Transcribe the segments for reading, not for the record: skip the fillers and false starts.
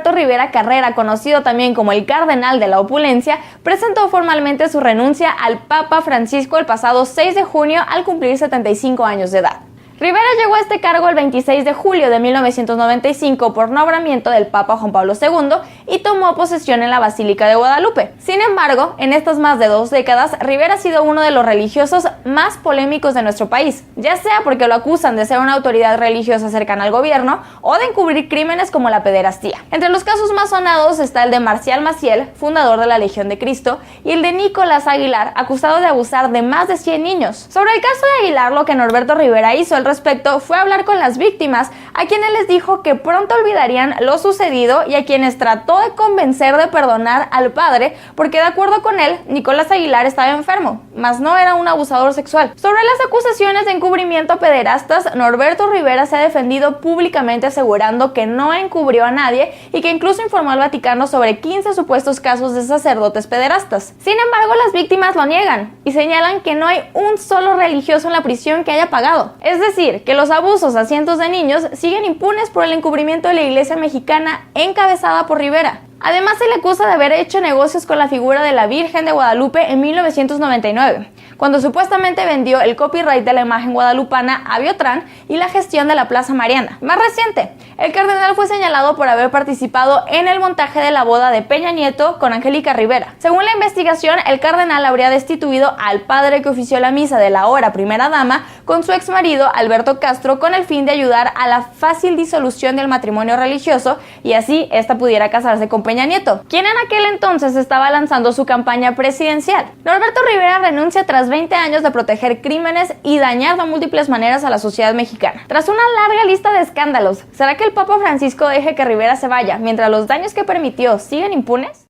Norberto Rivera Carrera, conocido también como el Cardenal de la Opulencia, presentó formalmente su renuncia al Papa Francisco el pasado 6 de junio al cumplir 75 años de edad. Rivera llegó a este cargo el 26 de julio de 1995 por nombramiento del Papa Juan Pablo II y tomó posesión en la Basílica de Guadalupe. Sin embargo, en estas más de 2 décadas, Rivera ha sido uno de los religiosos más polémicos de nuestro país, ya sea porque lo acusan de ser una autoridad religiosa cercana al gobierno o de encubrir crímenes como la pederastía. Entre los casos más sonados está el de Marcial Maciel, fundador de la Legión de Cristo, y el de Nicolás Aguilar, acusado de abusar de más de 100 niños. Sobre el caso de Aguilar, lo que Norberto Rivera hizo al respecto fue hablar con las víctimas, a quienes les dijo que pronto olvidarían lo sucedido y a quienes trató de convencer de perdonar al padre, porque de acuerdo con él, Nicolás Aguilar estaba enfermo, mas no era un abusador sexual. Sobre las acusaciones de encubrimiento a pederastas, Norberto Rivera se ha defendido públicamente asegurando que no encubrió a nadie y que incluso informó al Vaticano sobre 15 supuestos casos de sacerdotes pederastas. Sin embargo, las víctimas lo niegan y señalan que no hay un solo religioso en la prisión que haya pagado. Es decir, que los abusos a cientos de niños siguen impunes por el encubrimiento de la Iglesia mexicana encabezada por Rivera. Además, se le acusa de haber hecho negocios con la figura de la Virgen de Guadalupe en 1999, cuando supuestamente vendió el copyright de la imagen guadalupana a Biotrán y la gestión de la Plaza Mariana. Más reciente, el cardenal fue señalado por haber participado en el montaje de la boda de Peña Nieto con Angélica Rivera. Según la investigación, el cardenal habría destituido al padre que ofició la misa de la ahora primera dama con su exmarido Alberto Castro con el fin de ayudar a la fácil disolución del matrimonio religioso y así ésta pudiera casarse con Peña Nieto, quien en aquel entonces estaba lanzando su campaña presidencial. Norberto Rivera renuncia tras 20 años de proteger crímenes y dañar de múltiples maneras a la sociedad mexicana. Tras una larga lista de escándalos, ¿será que el Papa Francisco deje que Rivera se vaya mientras los daños que permitió siguen impunes?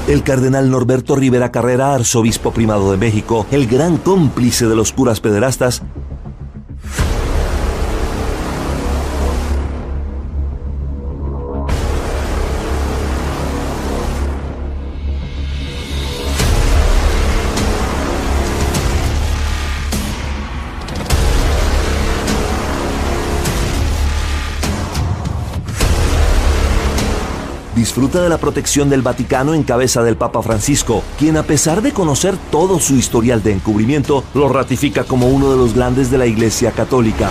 El cardenal Norberto Rivera Carrera, arzobispo primado de México, el gran cómplice de los curas pederastas, disfruta de la protección del Vaticano en cabeza del Papa Francisco, quien a pesar de conocer todo su historial de encubrimiento, lo ratifica como uno de los grandes de la Iglesia Católica.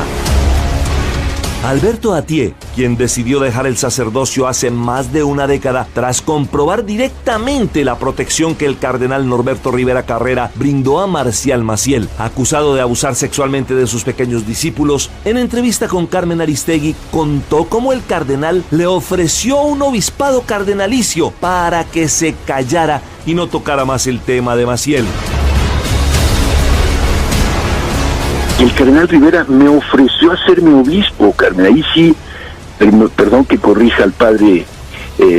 Alberto Atié, quien decidió dejar el sacerdocio hace más de una década tras comprobar directamente la protección que el cardenal Norberto Rivera Carrera brindó a Marcial Maciel, acusado de abusar sexualmente de sus pequeños discípulos, en entrevista con Carmen Aristegui contó cómo el cardenal le ofreció un obispado cardenalicio para que se callara y no tocara más el tema de Maciel. El cardenal Rivera me ofreció hacerme obispo, Carmen. Ahí sí, perdón que corrija al padre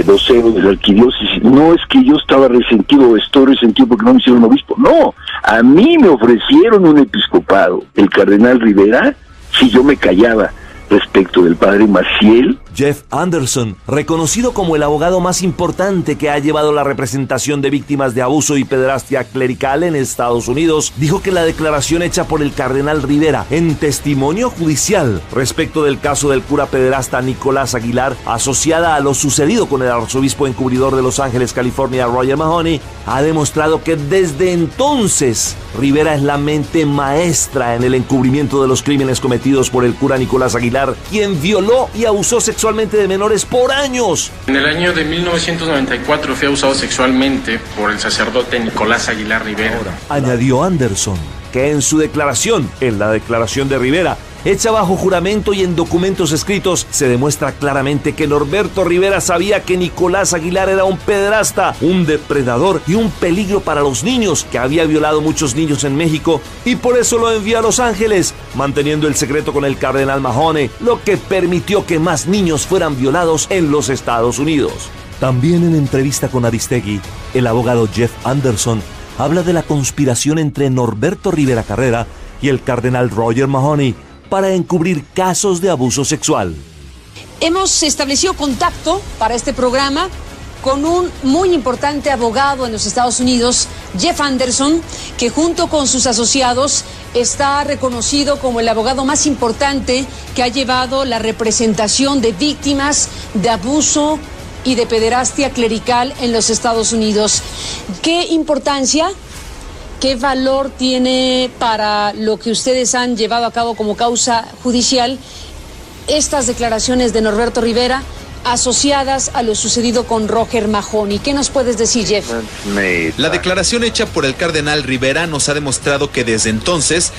vocero de la arquidiócesis. No es que yo estaba resentido o estoy resentido porque no me hicieron obispo. No, a mí me ofrecieron un episcopado. El cardenal Rivera, si yo me callaba respecto del padre Maciel. Jeff Anderson, reconocido como el abogado más importante que ha llevado la representación de víctimas de abuso y pederastia clerical en Estados Unidos, dijo que la declaración hecha por el cardenal Rivera en testimonio judicial respecto del caso del cura pederasta Nicolás Aguilar, asociada a lo sucedido con el arzobispo encubridor de Los Ángeles, California, Roger Mahony, ha demostrado que desde entonces Rivera es la mente maestra en el encubrimiento de los crímenes cometidos por el cura Nicolás Aguilar, quien violó y abusó sexualmente de menores por años. En el año de 1994 fui abusado sexualmente por el sacerdote Nicolás Aguilar Rivera. Añadió Anderson que en su declaración, en la declaración de Rivera, hecha bajo juramento y en documentos escritos, se demuestra claramente que Norberto Rivera sabía que Nicolás Aguilar era un pederasta, un depredador y un peligro para los niños, que había violado muchos niños en México y por eso lo envió a Los Ángeles, manteniendo el secreto con el cardenal Mahony, lo que permitió que más niños fueran violados en los Estados Unidos. También en entrevista con Aristegui, el abogado Jeff Anderson habla de la conspiración entre Norberto Rivera Carrera y el cardenal Roger Mahony para encubrir casos de abuso sexual. Hemos establecido contacto para este programa con un muy importante abogado en los Estados Unidos, Jeff Anderson, que junto con sus asociados está reconocido como el abogado más importante que ha llevado la representación de víctimas de abuso y de pederastia clerical en los Estados Unidos. ¿Qué importancia, qué valor tiene para lo que ustedes han llevado a cabo como causa judicial estas declaraciones de Norberto Rivera asociadas a lo sucedido con Roger Mahony? ¿Qué nos puedes decir, Jeff? La declaración hecha por el cardenal Rivera nos ha demostrado que desde entonces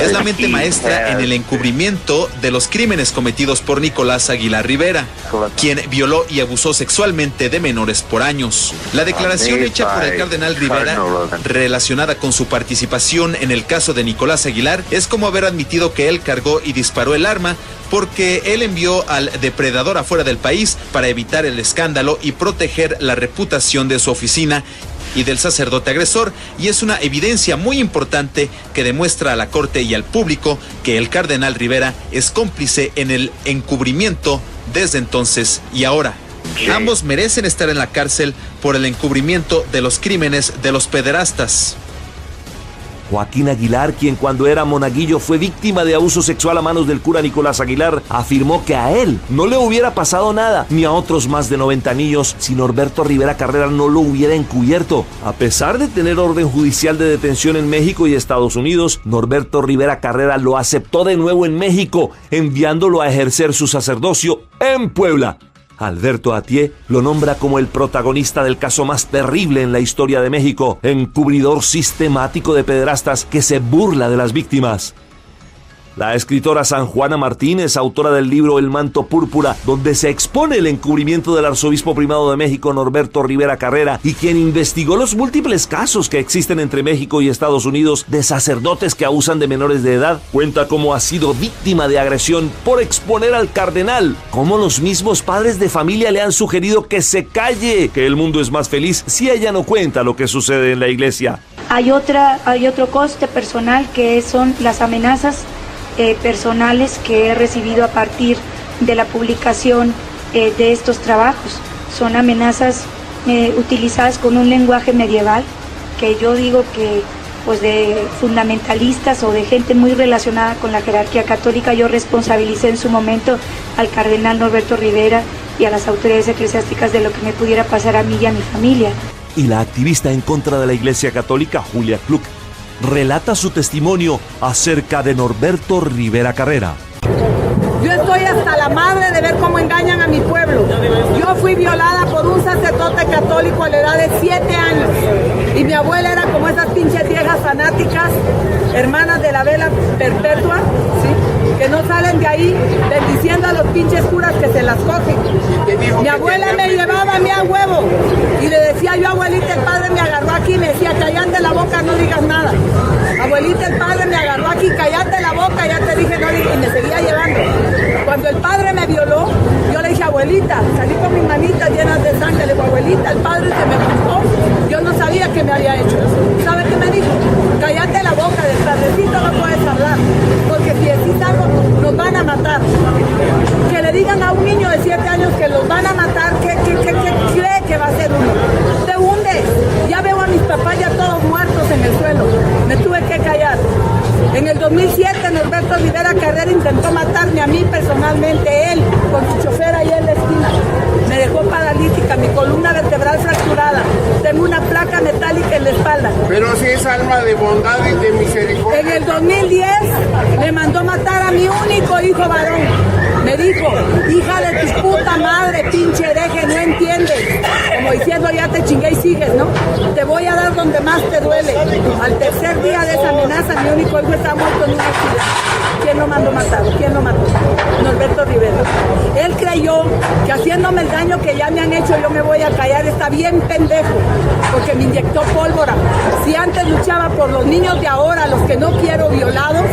es la mente maestra en el encubrimiento de los crímenes cometidos por Nicolás Aguilar Rivera, quien violó y abusó sexualmente de menores por años. La declaración hecha por el cardenal Rivera, relacionada con su participación en el caso de Nicolás Aguilar, es como haber admitido que él cargó y disparó el arma porque él envió al depredador afuera del país para evitar el escándalo y proteger la reputación de su oficina y del sacerdote agresor, y es una evidencia muy importante que demuestra a la Corte y al público que el cardenal Rivera es cómplice en el encubrimiento desde entonces y ahora. Ambos merecen estar en la cárcel por el encubrimiento de los crímenes de los pederastas. Joaquín Aguilar, quien cuando era monaguillo fue víctima de abuso sexual a manos del cura Nicolás Aguilar, afirmó que a él no le hubiera pasado nada, ni a otros más de 90 niños, si Norberto Rivera Carrera no lo hubiera encubierto. A pesar de tener orden judicial de detención en México y Estados Unidos, Norberto Rivera Carrera lo aceptó de nuevo en México, enviándolo a ejercer su sacerdocio en Puebla. Alberto Atié lo nombra como el protagonista del caso más terrible en la historia de México, encubridor sistemático de pederastas que se burla de las víctimas. La escritora San Juana Martínez, autora del libro El manto púrpura, donde se expone el encubrimiento del arzobispo primado de México Norberto Rivera Carrera, y quien investigó los múltiples casos que existen entre México y Estados Unidos de sacerdotes que abusan de menores de edad, cuenta cómo ha sido víctima de agresión por exponer al cardenal, cómo los mismos padres de familia le han sugerido que se calle, que el mundo es más feliz si ella no cuenta lo que sucede en la iglesia. Hay otro coste personal que son las amenazas personales que he recibido a partir de la publicación de estos trabajos. Son amenazas utilizadas con un lenguaje medieval que yo digo que pues de fundamentalistas o de gente muy relacionada con la jerarquía católica. Yo responsabilicé en su momento al cardenal Norberto Rivera y a las autoridades eclesiásticas de lo que me pudiera pasar a mí y a mi familia. Y la activista en contra de la Iglesia Católica, Julia Kluck, relata su testimonio acerca de Norberto Rivera Carrera. Yo estoy hasta la madre de ver cómo engañan a mi pueblo. Yo fui violada por un sacerdote católico a la edad de 7 años. Y mi abuela era como esas pinches viejas fanáticas, hermanas de la vela perpetua, ¿sí?, que no salen de ahí bendiciendo a los pinches curas que se las cogen. Mi abuela me llevaba a mí a huevo y le decía yo, abuelita, el padre me agarró aquí y me decía, cállate la boca, no digas nada. Abuelita, el padre me agarró aquí, cállate la boca, ya te dije, no digas, y me seguía llevando. Cuando el padre me violó, yo le dije, abuelita, salí con mis manitas llenas de sangre, le digo, abuelita, el padre se me buscó, yo no sabía que me había hecho eso. ¿Sabe qué me dijo? Cállate la boca, del padrecito no puedes hablar, porque si decís algo, nos van a matar. Que le digan a un niño de 7 años que los van a matar, ¿qué cree que va a hacer uno? Te hundes. Ya veo a mis papás ya todos muertos en el suelo. Me tuve que callar. En el 2007, Norberto Rivera Carrera intentó matarme a mí personalmente, él, con su chofer ahí en la esquina. Me dejó paralítica, mi columna vertebral fracturada. Tengo una placa metálica en la espalda. Pero si es alma de bondad y de misericordia. En el 2010 me mandó matar a mi único hijo varón. Me dijo, hija de tu puta madre, pinche hereje, no entiendes. Como diciendo, ya te chingué y sigues, ¿no? Te voy a dar donde más te duele. Al tercer día de esa amenaza, mi único hijo está muerto en un accidente. ¿Quién lo mandó matar? ¿Quién lo mató? Norberto Rivera. Él creyó que haciéndome el daño que ya me han hecho, yo me voy a callar. Está bien pendejo, porque me inyectó pólvora. Si antes luchaba por los niños de ahora, los que no quiero violados,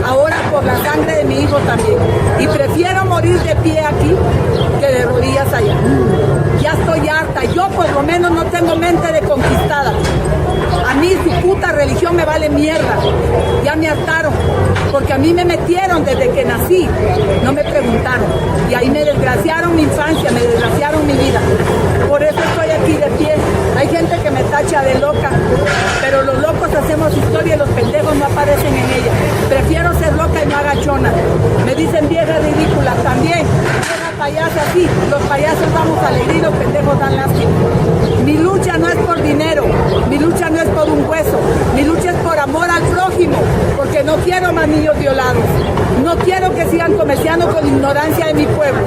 ahora por la sangre de mi hijo también. Y prefiero morir de pie aquí que de rodillas allá. Ya estoy harta. Yo por lo menos no tengo mente de conquistada. A mí su puta religión me vale mierda. Ya me hartaron. Porque a mí me metieron desde que nací. No me preguntaron. Y ahí me desgraciaron mi infancia, me desgraciaron mi vida. Por eso estoy aquí de pie. Hay gente que me tacha de loca. Pero los locos hacemos historia y los pendejos no aparecen buchona. Me dicen vieja ridícula también. Vieja payasa, sí. Los payasos damos alegría y los pendejos dan lástima. Mi lucha no es por dinero, mi lucha no es por un hueso, mi lucha es por amor al prójimo, porque no quiero más niños violados. No quiero que sigan comerciando con ignorancia de mi pueblo.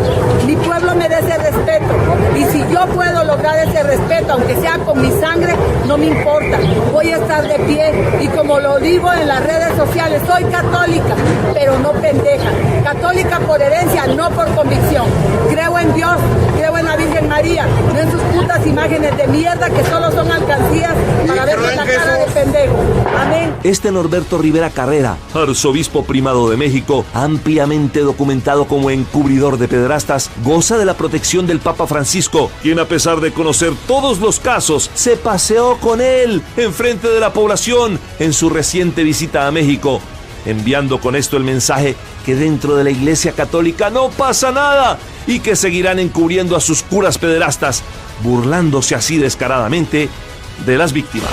Mi pueblo merece respeto. Y si yo puedo lograr ese respeto, aunque sea con mi sangre, no me importa. Voy a estar de pie. Y como lo digo en las redes sociales, soy católica, pero no pendeja. Católica por herencia, no por convicción. Creo en Dios, creo en la Virgen María, no en sus putas imágenes de mierda que solo son alcancías para verme la cara de pendejo. Amén. Este Norberto Rivera Carrera, arzobispo primado de México, ampliamente documentado como encubridor de pederastas, goza de la protección del Papa Francisco, quien a pesar de conocer todos los casos, se paseó con él enfrente de la población en su reciente visita a México, enviando con esto el mensaje que dentro de la Iglesia Católica no pasa nada y que seguirán encubriendo a sus curas pederastas, burlándose así descaradamente de las víctimas.